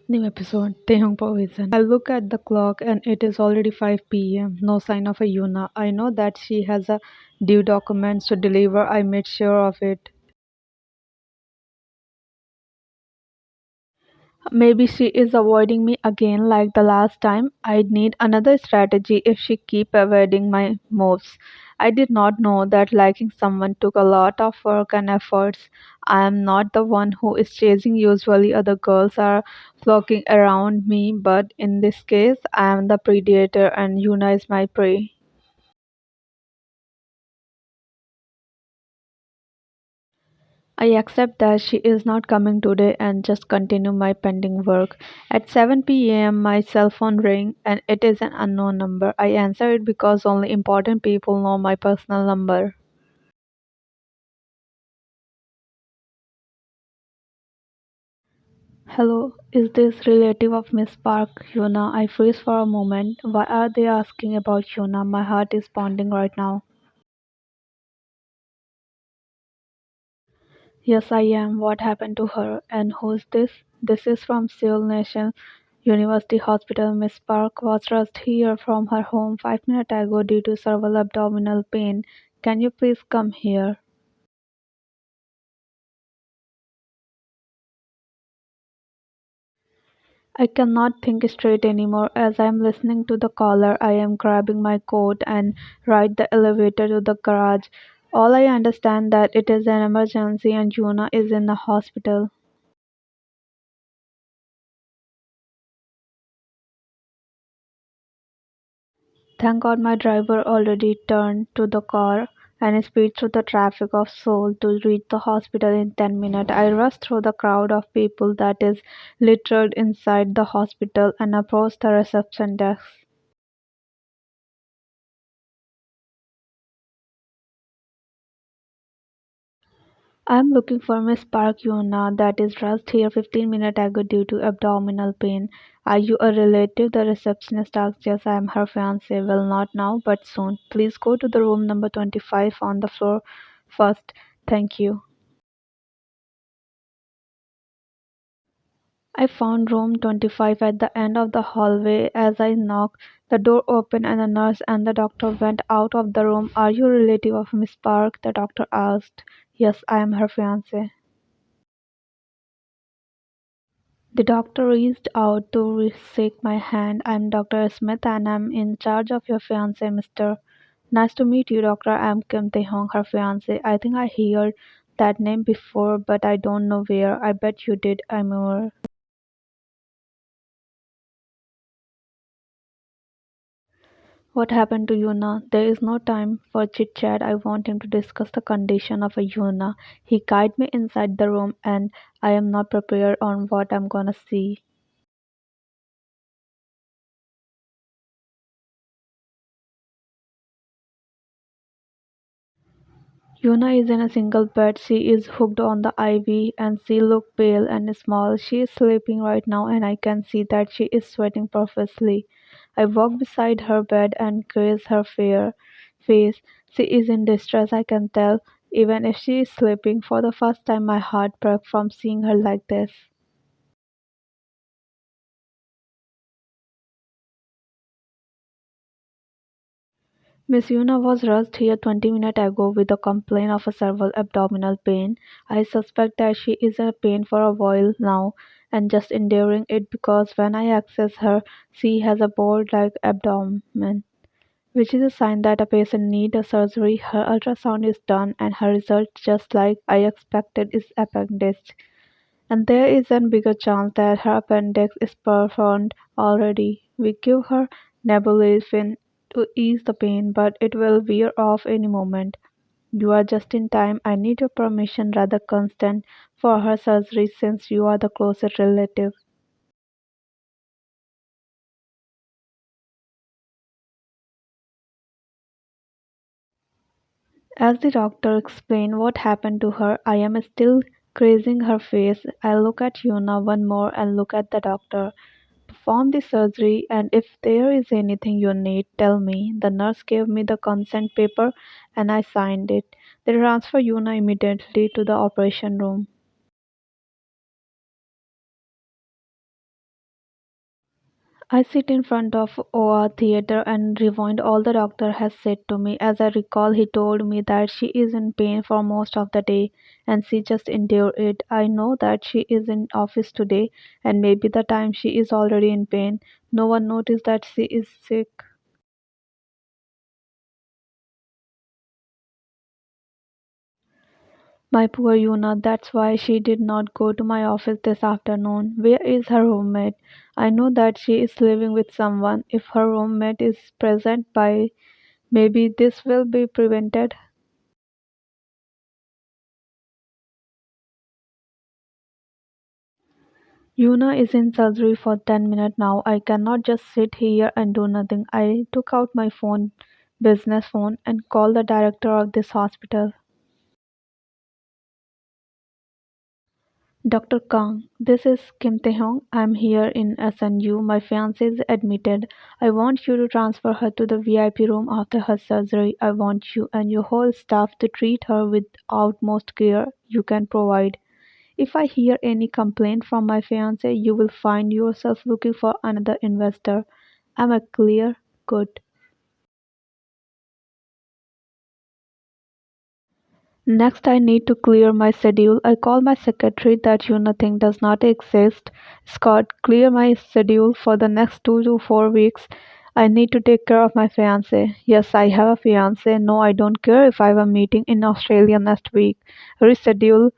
New episode, Tehong Poison. I look at the clock and it is already 5 p.m. No sign of a Yuna. I know that she has a due documents to deliver. I made sure of it. Maybe she is avoiding me again like the last time. I'd need another strategy if she keep evading my moves. I did not know that liking someone took a lot of work and efforts. I am not the one who is chasing. Usually other girls are flocking around me, but in this case I am the predator and Yuna is my prey. I accept that she is not coming today and just continue my pending work. At 7 p.m., my cell phone rang and it is an unknown number. I answer it because only important people know my personal number. Hello, is this relative of Miss Park, Yuna? I freeze for a moment. Why are they asking about Yuna? My heart is pounding right now. Yes, I am. What happened to her? And who's this? This is from Seoul National University Hospital. Miss Park was rushed here from her home 5 minutes ago due to severe abdominal pain. Can you please come here? I cannot think straight anymore. As I am listening to the caller, I am grabbing my coat and ride the elevator to the garage. All I understand that it is an emergency and Yuna is in the hospital. Thank God my driver already turned to the car and speed through the traffic of Seoul to reach the hospital in 10 minutes. I rush through the crowd of people that is littered inside the hospital and approach the reception desk. I am looking for Miss Park Yuna that is rushed here 15 minutes ago due to abdominal pain. Are you a relative? The receptionist asked. Yes, I am her fiance. Well, not now, but soon. Please go to the room number 25 on the floor first. Thank you. I found room 25 at the end of the hallway. As I knocked, the door opened and the nurse and the doctor went out of the room. Are you a relative of Miss Park? The doctor asked. Yes, I am her fiance. The doctor reached out to shake my hand. I'm Dr. Smith and I'm in charge of your fiance, Mr. Nice to meet you, doctor. I'm Kim Tae-hong, her fiance. I think I heard that name before, but I don't know where. I bet you did, Amor. What happened to Yuna? There is no time for chit chat. I want him to discuss the condition of a Yuna. He guided me inside the room and I am not prepared on what I'm gonna see. Yuna is in a single bed. She is hooked on the IV and she looks pale and small. She is sleeping right now and I can see that she is sweating profusely. I walk beside her bed and caress her fair face. She is in distress, I can tell. Even if she is sleeping, for the first time my heart broke from seeing her like this. Miss Yuna was rushed here 20 minutes ago with a complaint of a severe abdominal pain. I suspect that she is in pain for a while now and just enduring it because when I access her, she has a board-like abdomen, which is a sign that a patient needs a surgery. Her ultrasound is done and her result, just like I expected, is appendix. And there is a bigger chance that her appendix is perforated already. We give her nebulifen to ease the pain, but it will wear off any moment. You are just in time. I need your permission rather constant for her surgery since you are the closest relative. As the doctor explained what happened to her, I am still grazing her face. I look at Yuna one more and look at the doctor. Perform the surgery, and if there is anything you need, tell me. The nurse gave me the consent paper and I signed it. They transfer Yuna immediately to the operation room. I sit in front of OR theater and rewind all the doctor has said to me. As I recall, he told me that she is in pain for most of the day and she just endure it. I know that she is in office today and maybe the time she is already in pain. No one noticed that she is sick. My poor Yuna, that's why she did not go to my office this afternoon. Where is her roommate? I know that she is living with someone. If her roommate is present by maybe this will be prevented. Yuna is in surgery for 10 minutes now. I cannot just sit here and do nothing. I took out my phone, business phone, and called the director of this hospital. Dr. Kang, this is Kim Tae-hong. I'm here in SNU. My fiancée is admitted. I want you to transfer her to the VIP room after her surgery. I want you and your whole staff to treat her with utmost care you can provide. If I hear any complaint from my fiancé, you will find yourself looking for another investor. Am I clear? Good. Next, I need to clear my schedule. I call my secretary that you nothing does not exist. Scott, clear my schedule for the next 2 to 4 weeks. I need to take care of my fiance. Yes, I have a fiance. No, I don't care if I have a meeting in Australia next week. Reschedule.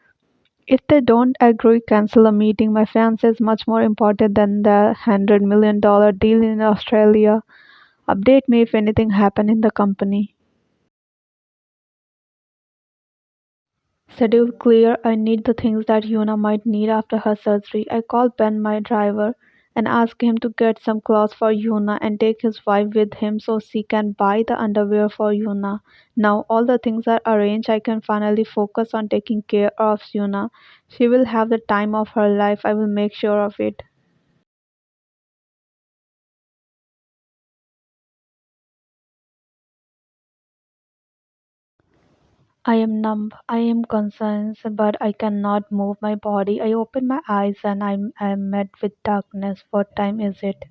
If they don't agree, cancel a meeting. My fiance is much more important than the $100 million deal in Australia. Update me if anything happen in the company. Schedule clear. I need the things that Yuna might need after her surgery. I call Ben, my driver, and ask him to get some clothes for Yuna and take his wife with him so she can buy the underwear for Yuna. Now all the things are arranged. I can finally focus on taking care of Yuna. She will have the time of her life. I will make sure of it. I am numb. I am conscious, but I cannot move my body. I open my eyes and I am met with darkness. What time is it?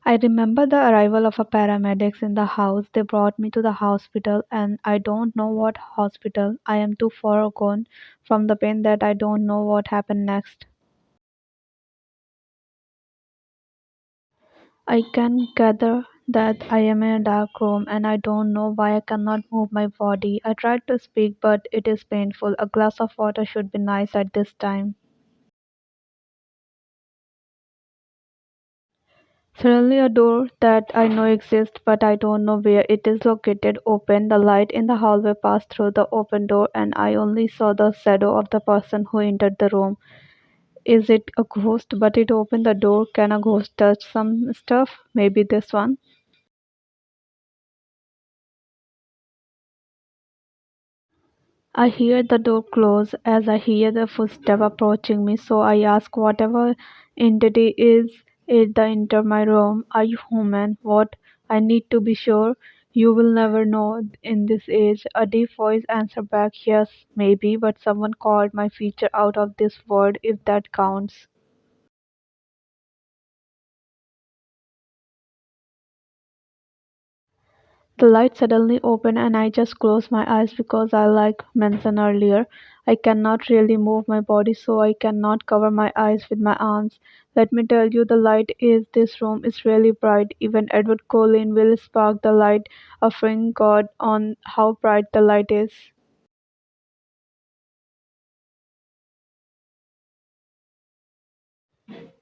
I remember the arrival of a paramedics in the house. They brought me to the hospital and I don't know what hospital. I am too far gone from the pain that I don't know what happened next. I can gather that I am in a dark room and I don't know why I cannot move my body. I tried to speak but it is painful. A glass of water should be nice at this time. Suddenly a door that I know exists but I don't know where it is located opened. The light in the hallway passed through the open door and I only saw the shadow of the person who entered the room. Is it a ghost? But it opened the door. Can a ghost touch some stuff? Maybe this one. I hear the door close as I hear the footstep approaching me, so I ask whatever entity is it that enter my room. Are you human? What? I need to be sure. You will never know in this age. A deep voice answered back, yes, maybe, but someone called my feature out of this world if that counts. The light suddenly opened and I just closed my eyes because I like mentioned earlier. I cannot really move my body so I cannot cover my eyes with my arms. Let me tell you the light is this room is really bright. Even Edward Cullen will spark the light, offering God on how bright the light is.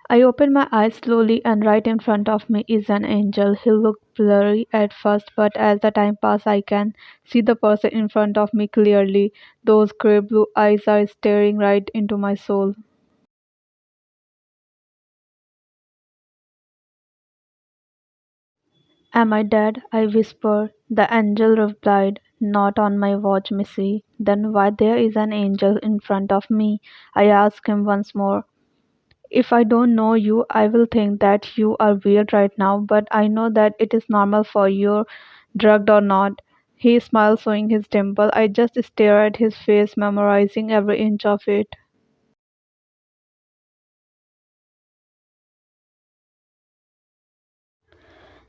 I open my eyes slowly and right in front of me is an angel. He looked blurry at first, but as the time passed I can see the person in front of me clearly. Those grey blue eyes are staring right into my soul. Am I dead? I whispered. The angel replied, not on my watch, Missy. Then why there is an angel in front of me? I asked him once more. If I don't know you, I will think that you are weird right now, but I know that it is normal for you, drugged or not. He smiled, showing his dimple. I just stare at his face, memorizing every inch of it.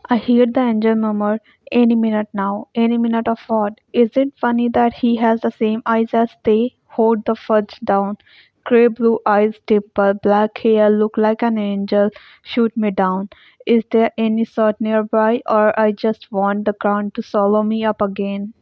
I hear the angel murmur, any minute now, any minute of what? Is it funny that he has the same eyes as they? Hold the fudge down. Grey blue eyes, dimple, black hair, look like an angel. Shoot me down. Is there any sort nearby, or I just want the ground to swallow me up again?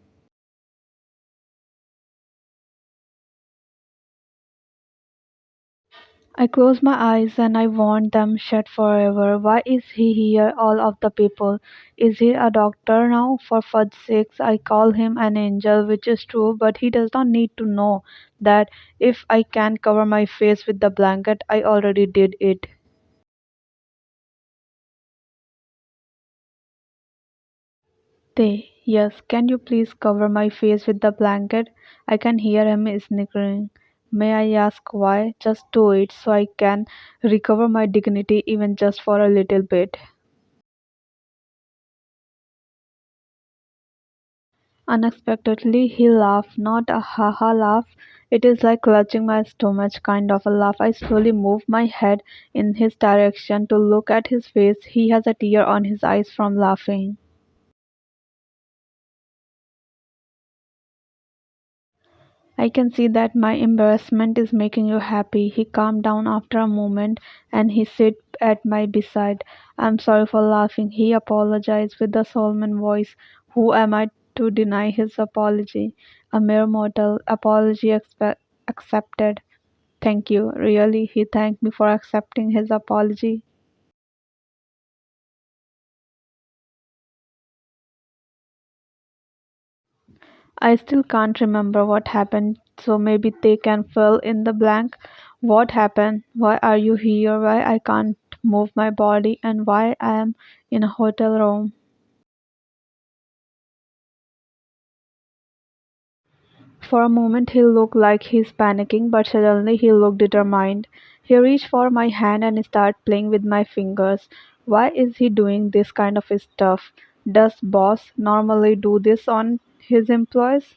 I close my eyes and I want them shut forever. Why is he here, all of the people? Is he a doctor now? For fudge's sakes, I call him an angel, which is true, but he does not need to know that if I can cover my face with the blanket, I already did it. They, yes, can you please cover my face with the blanket? I can hear him snickering. May I ask why? Just do it so I can recover my dignity even just for a little bit. Unexpectedly, he laughed, not a ha ha laugh. It is like clutching my stomach kind of a laugh. I slowly move my head in his direction to look at his face. He has a tear on his eyes from laughing. I can see that my embarrassment is making you happy. He calmed down after a moment and he sat at my bedside. I'm sorry for laughing. He apologized with a solemn voice. Who am I to deny his apology? A mere mortal. Accepted. Thank you. Really, he thanked me for accepting his apology. I still can't remember what happened, so maybe they can fill in the blank. What happened? Why are you here? Why I can't move my body? And why I am in a hotel room? For a moment he looked like he's panicking, but suddenly he looked determined. He reached for my hand and started playing with my fingers. Why is he doing this kind of stuff? Does boss normally do this on his employees?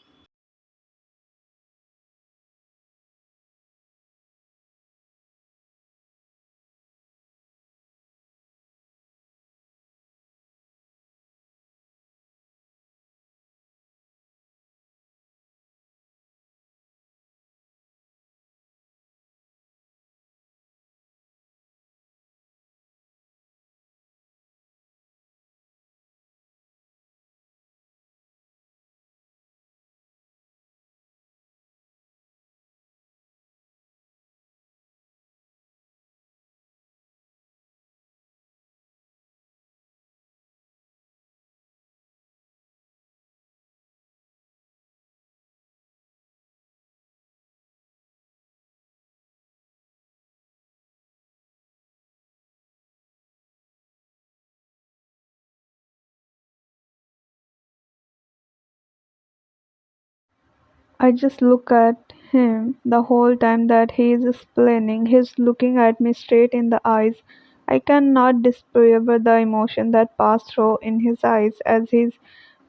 I just look at him the whole time that he is explaining. He's looking at me straight in the eyes. I cannot describe the emotion that passed through in his eyes as he's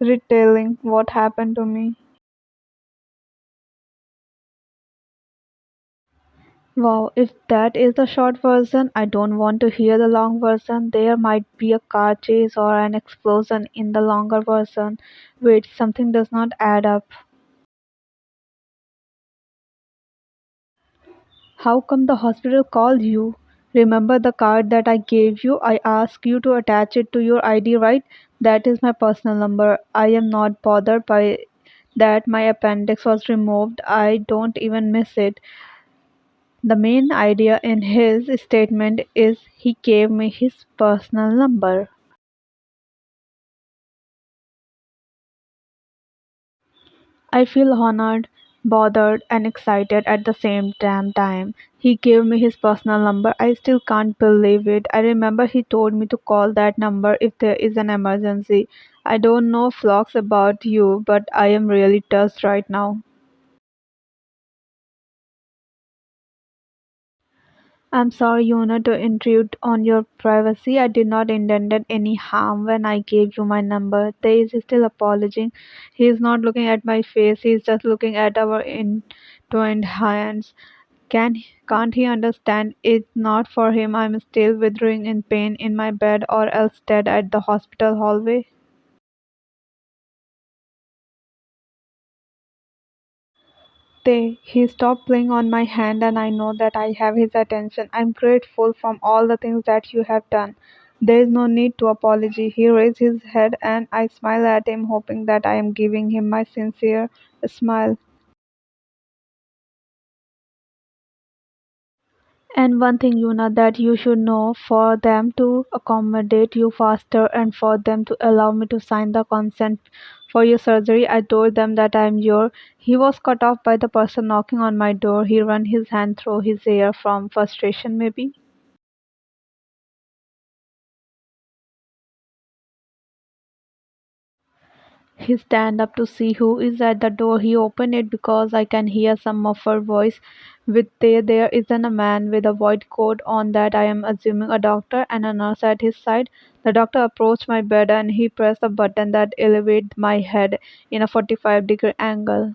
retelling what happened to me. Wow, if that is the short version, I don't want to hear the long version. There might be a car chase or an explosion in the longer version. Wait, something does not add up. How come the hospital called you? Remember the card that I gave you? I asked you to attach it to your ID, right? That is my personal number. I am not bothered by that my appendix was removed. I don't even miss it. The main idea in his statement is he gave me his personal number. I feel honored, bothered, and excited at the same damn time. He gave me his personal number. I still can't believe it. I remember he told me to call that number if there is an emergency. I don't know flocks about you, but I am really touched right now. I'm sorry, Yuna, to intrude on your privacy. I did not intend any harm when I gave you my number. They is still apologizing. He is not looking at my face. He is just looking at our entwined hands. Can't he understand it's not for him I'm still withering in pain in my bed or else dead at the hospital hallway? He stopped playing on my hand and I know that I have his attention. I'm grateful from all the things that you have done. There is no need to apology. He raised his head and I smile at him, hoping that I am giving him my sincere smile. And one thing, Yuna, that you should know for them to accommodate you faster and for them to allow me to sign the consent for your surgery, I told them that I am your. He was cut off by the person knocking on my door. He ran his hand through his hair from frustration, maybe. He stand up to see who is at the door. He opened it because I can hear some muffled voice. There isn't a man with a white coat on that I am assuming a doctor and a nurse at his side. The doctor approached my bed and he pressed a button that elevated my head in a 45-degree angle.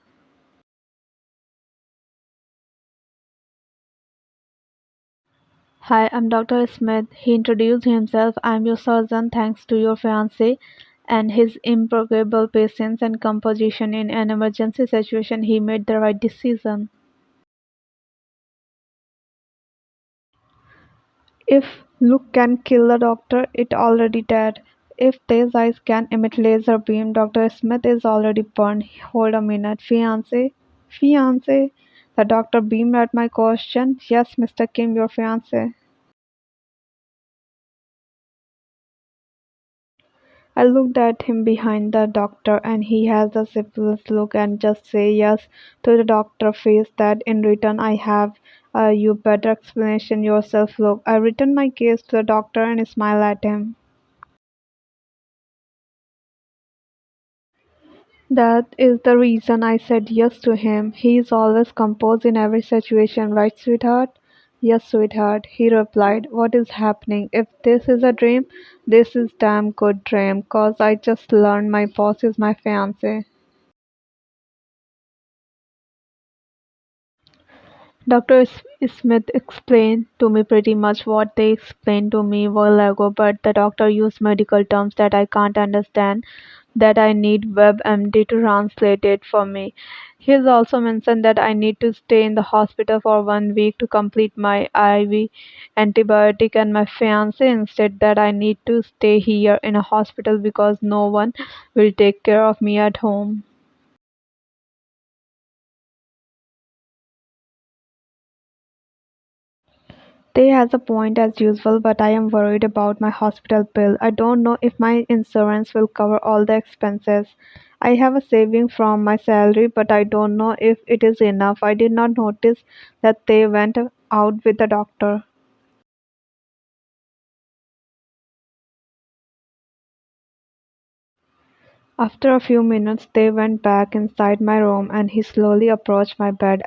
Hi, I'm Dr. Smith. He introduced himself. I'm your surgeon thanks to your fiancé and his impeccable patience and composition in an emergency situation. He made the right decision. If look can kill the doctor, it already dead. If these eyes can emit laser beam, Dr. Smith is already burned. Hold a minute. Fiance? Fiance? The doctor beamed at my question. Yes, Mr. Kim, your fiance. I looked at him behind the doctor and he has the simplest look and just say yes to the doctor face that in return I have you better explanation yourself look. I returned my gaze to the doctor and smiled at him. That is the reason I said yes to him. He is always composed in every situation, right, sweetheart? Yes, sweetheart, he replied. What is happening? If this is a dream, this is damn good dream, 'cause I just learned my boss is my fiance. Dr. Smith explained to me pretty much what they explained to me a while ago, but the doctor used medical terms that I can't understand, that I need WebMD to translate it for me. He has also mentioned that I need to stay in the hospital for 1 week to complete my IV antibiotic and my fiance instead that I need to stay here in a hospital because no one will take care of me at home. They has a point as usual, but I am worried about my hospital bill. I don't know if my insurance will cover all the expenses. I have a saving from my salary, but I don't know if it is enough. I did not notice that they went out with the doctor. After a few minutes they went back inside my room and he slowly approached my bed.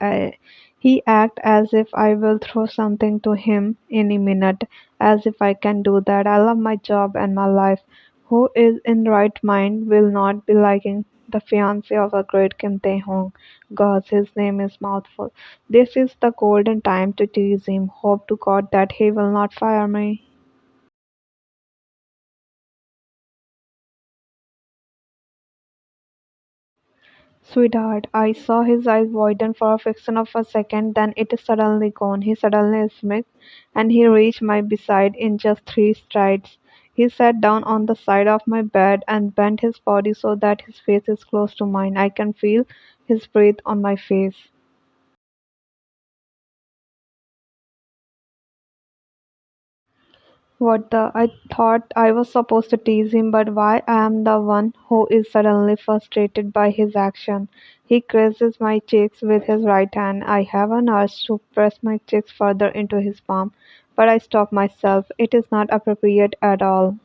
He acted as if I will throw something to him any minute, as if I can do that. I love my job and my life. Who is in right mind will not be liking the fiance of the great Kim Tae Hong. God, his name is mouthful. This is the golden time to tease him. Hope to God that he will not fire me. Sweetheart, I saw his eyes widen for a fraction of a second, then it is suddenly gone. He suddenly smirked, and he reached my bedside in just 3 strides. He sat down on the side of my bed and bent his body so that his face is close to mine. I can feel his breath on my face. What the? I thought I was supposed to tease him, but why I am the one who is suddenly frustrated by his action. He caresses my cheeks with his right hand. I have an urge to press my cheeks further into his palm, but I stop myself. It is not appropriate at all.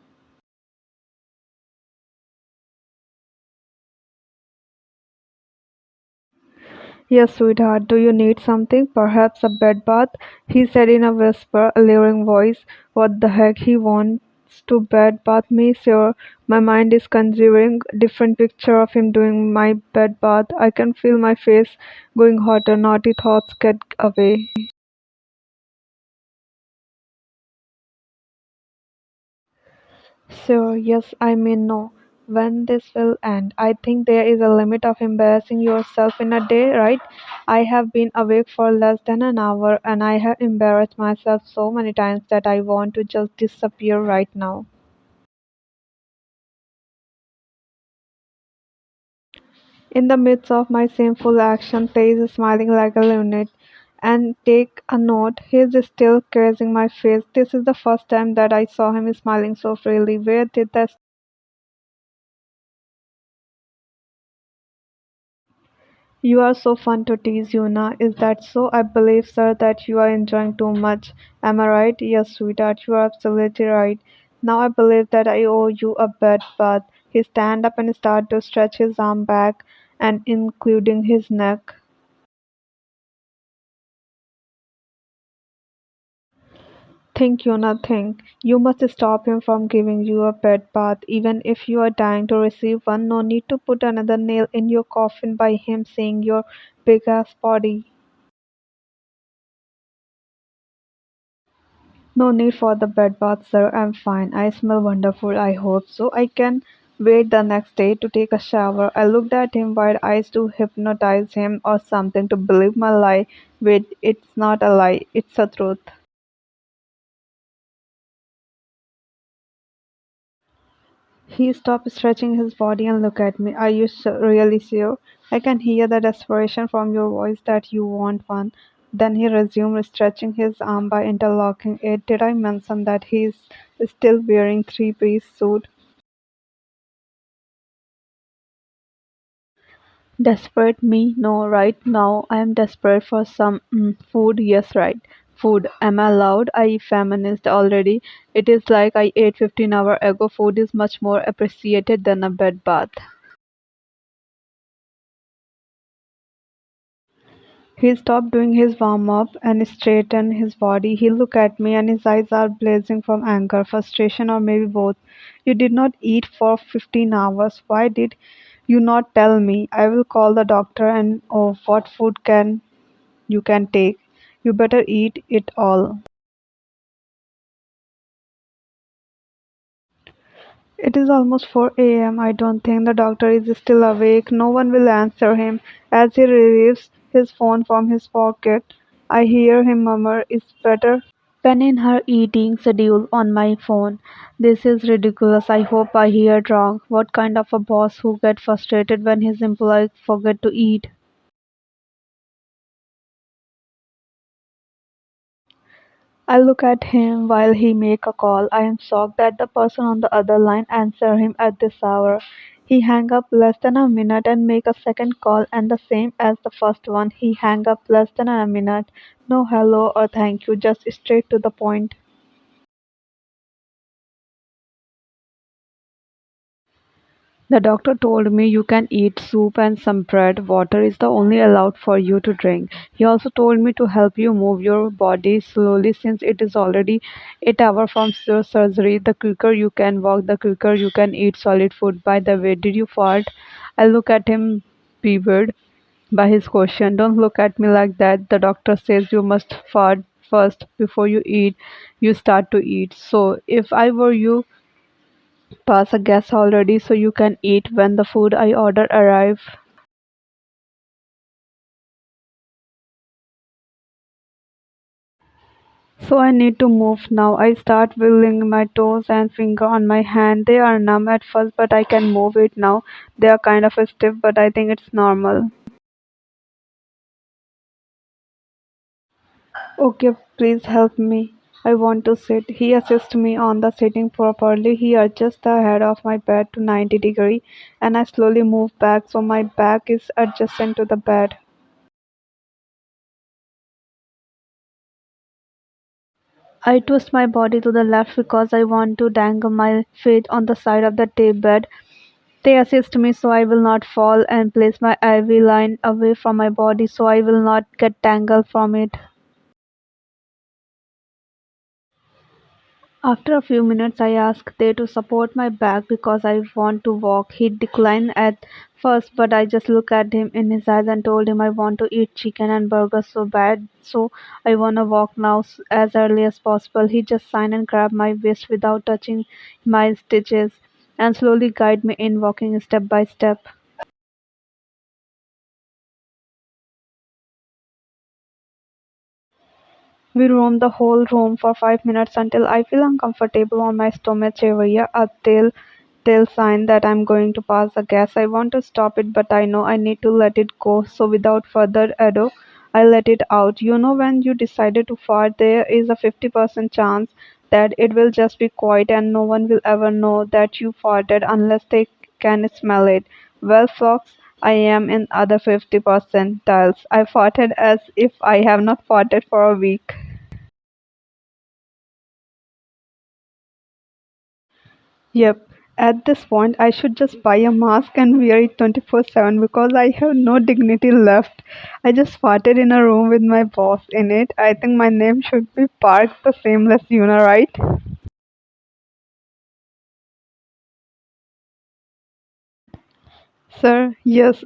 Yes, sweetheart, do you need something? Perhaps a bed bath? He said in a whisper, alluring voice. What the heck he wants to bed bath me, sir. My mind is conjuring different picture of him doing my bed bath. I can feel my face going hotter. Naughty thoughts get away. Sure, yes, I mean no. When this will end? I think there is a limit of embarrassing yourself in a day, right? I have been awake for less than an hour and I have embarrassed myself so many times that I want to just disappear right now. In the midst of my shameful action, Tay is smiling like a lunatic. And take a note, he is still caressing my face. This is the first time that I saw him smiling so freely. Where did that? You are so fun to tease, Yuna. Is that so? I believe, sir, that you are enjoying too much. Am I right? Yes, sweetheart, you are absolutely right. Now I believe that I owe you a bed bath. He stand up and start to stretch his arm back and including his neck. Think, Yuna, think. You must stop him from giving you a bed bath, even if you are dying to receive one. No need to put another nail in your coffin by him seeing your big ass body. No need for the bed bath, sir. I'm fine. I smell wonderful. I hope so. I can wait the next day to take a shower. I looked at him wide eyes to hypnotize him or something to believe my lie. Wait, it's not a lie. It's a truth. He stopped stretching his body and looked at me. Are you really sure? I can hear the desperation from your voice that you want one. Then he resumed stretching his arm by interlocking it. Did I mention that he is still wearing three-piece suit? Desperate me? No, right now I am desperate for some food. Yes, right. Food. Am I allowed? I feminist already. It is like I ate 15 hour ago. Food is much more appreciated than a bed bath. He stopped doing his warm up and straightened his body. He looked at me and his eyes are blazing from anger, frustration, or maybe both. You did not eat for 15 hours. Why did you not tell me? I will call the doctor and oh, what food can take. You better eat it all. It is almost 4 a.m. I don't think the doctor is still awake. No one will answer him as he retrieves his phone from his pocket. I hear him murmur, "It's better." Pen in her eating schedule on my phone. This is ridiculous. I hope I heard wrong. What kind of a boss who gets frustrated when his employees forget to eat? I look at him while he make a call. I am shocked that the person on the other line answer him at this hour. He hang up less than a minute and make a second call and the same as the first one. He hang up less than a minute. No hello or thank you, just straight to the point. The doctor told me you can eat soup and some bread. Water is the only allowed for you to drink. He also told me to help you move your body slowly since it is already 8 hours from your surgery. The quicker you can walk, the quicker you can eat solid food. By the way, did you fart? I look at him bewildered by his question. Don't look at me like that. The doctor says you must fart first before you start to eat. So if I were you, pass a gas already so you can eat when the food I order arrive. So I need to move now. I start wiggling my toes and finger on my hand. They are numb at first, but I can move it now. They are kind of stiff, but I think it's normal. Okay, please help me. I want to sit. He assists me on the sitting properly. He adjusts the head of my bed to 90 degree and I slowly move back so my back is adjacent to the bed. I twist my body to the left because I want to dangle my feet on the side of the bed. They assist me so I will not fall and place my IV line away from my body so I will not get tangled from it. After a few minutes, I asked they to support my back because I want to walk. He declined at first, but I just looked at him in his eyes and told him I want to eat chicken and burgers so bad, so I want to walk now as early as possible. He just signed and grabbed my waist without touching my stitches and slowly guided me in, walking step by step. We roam the whole room for 5 minutes until I feel uncomfortable on my stomach area, a telltale sign that I'm going to pass the gas. I want to stop it, but I know I need to let it go. So without further ado, I let it out. You know, when you decided to fart, there is a 50% chance that it will just be quiet and no one will ever know that you farted unless they can smell it. Well, folks, I am in other 50 percentiles. I farted as if I have not farted for a week. Yep. At this point, I should just buy a mask and wear it 24/7 because I have no dignity left. I just farted in a room with my boss in it. I think my name should be Park the Shameless Una, right? Sir, yes.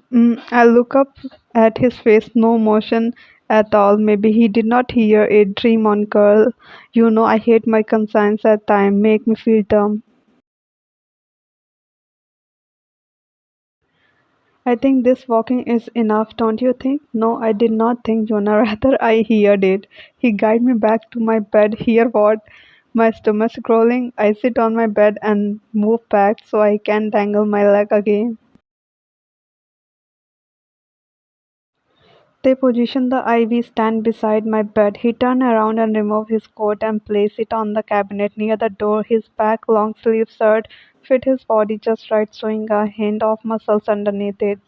I look up at his face, no emotion at all. Maybe he did not hear it. Dream on, girl. You know, I hate my conscience at time. Make me feel dumb. I think this walking is enough, don't you think? No, I did not think, Jonah. Rather, I heard it. He guided me back to my bed. Hear what? My stomach growling. I sit on my bed and move back so I can dangle my leg again. They position the IV stand beside my bed. He turned around and removed his coat and placed it on the cabinet near the door. His back long sleeve shirt fit his body just right, showing a hint of muscles underneath it.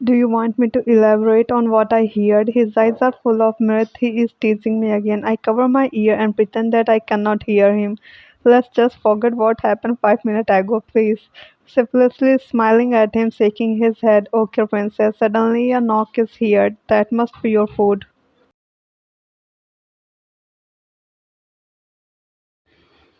Do you want me to elaborate on what I heard? His eyes are full of mirth. He is teasing me again. I cover my ear and pretend that I cannot hear him. Let's just forget what happened 5 minutes ago, please. Syphilisly smiling at him, shaking his head. Okay, princess. Suddenly a knock is heard. That must be your food.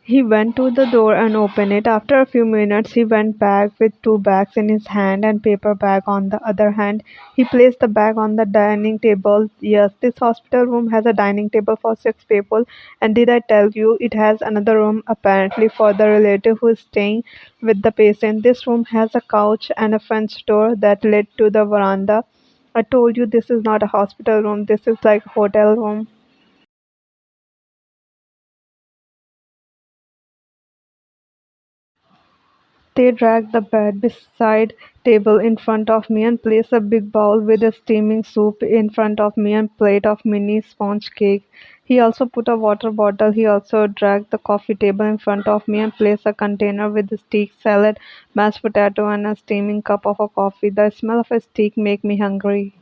He went to the door and opened it. After a few minutes, he went back with two bags in his hand and paper bag on the other hand. He placed the bag on the dining table. Yes, this hospital room has a dining table for 6 people. And did I tell you it has another room apparently for the relative who is staying with the patient? This room has a couch and a French door that led to the veranda. I told you this is not a hospital room. This is like a hotel room. They dragged the bed beside table in front of me and placed a big bowl with a steaming soup in front of me and plate of mini sponge cake. He also put a water bottle. He also dragged the coffee table in front of me and placed a container with a steak salad, mashed potato, and a steaming cup of a coffee. The smell of a steak make me hungry.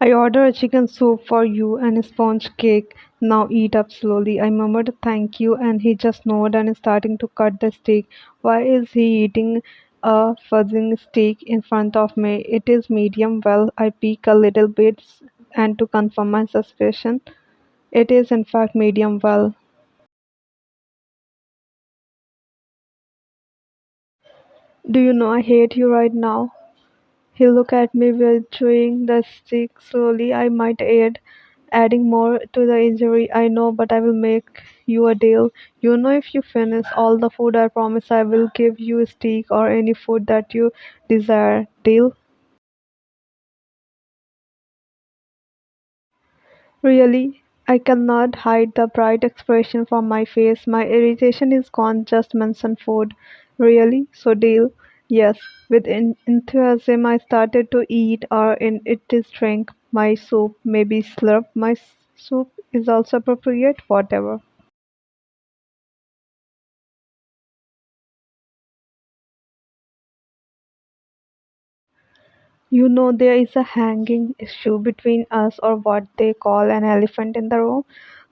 I ordered a chicken soup for you and a sponge cake. Now eat up slowly. I murmured thank you and he just nodded and starting to cut the steak. Why is he eating a fuzzing steak in front of me? It is medium well. I peek a little bit and to confirm my suspicion, it is in fact medium well. Do you know I hate you right now? He looked at me while chewing the stick slowly. I might add, adding more to the injury. I know, but I will make you a deal. You know, if you finish all the food, I promise I will give you a steak or any food that you desire. Deal? Really? I cannot hide the bright expression from my face. My irritation is gone. Just mention food. Really? So deal? Yes. With enthusiasm, I started to eat, or in it is drink my soup. Maybe slurp my soup is also appropriate. Whatever. You know, there is a hanging issue between us, or what they call an elephant in the room.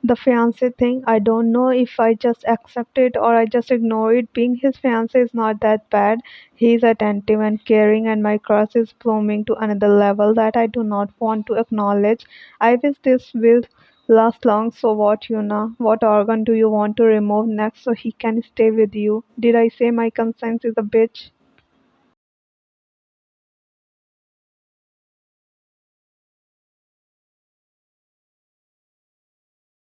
The fiance thing, I don't know if I just accept it or I just ignore it. Being his fiance is not that bad. He's attentive and caring, and my crush is blooming to another level that I do not want to acknowledge. I wish this will last long. So, what, Yuna? What organ do you want to remove next so he can stay with you? Did I say my conscience is a bitch?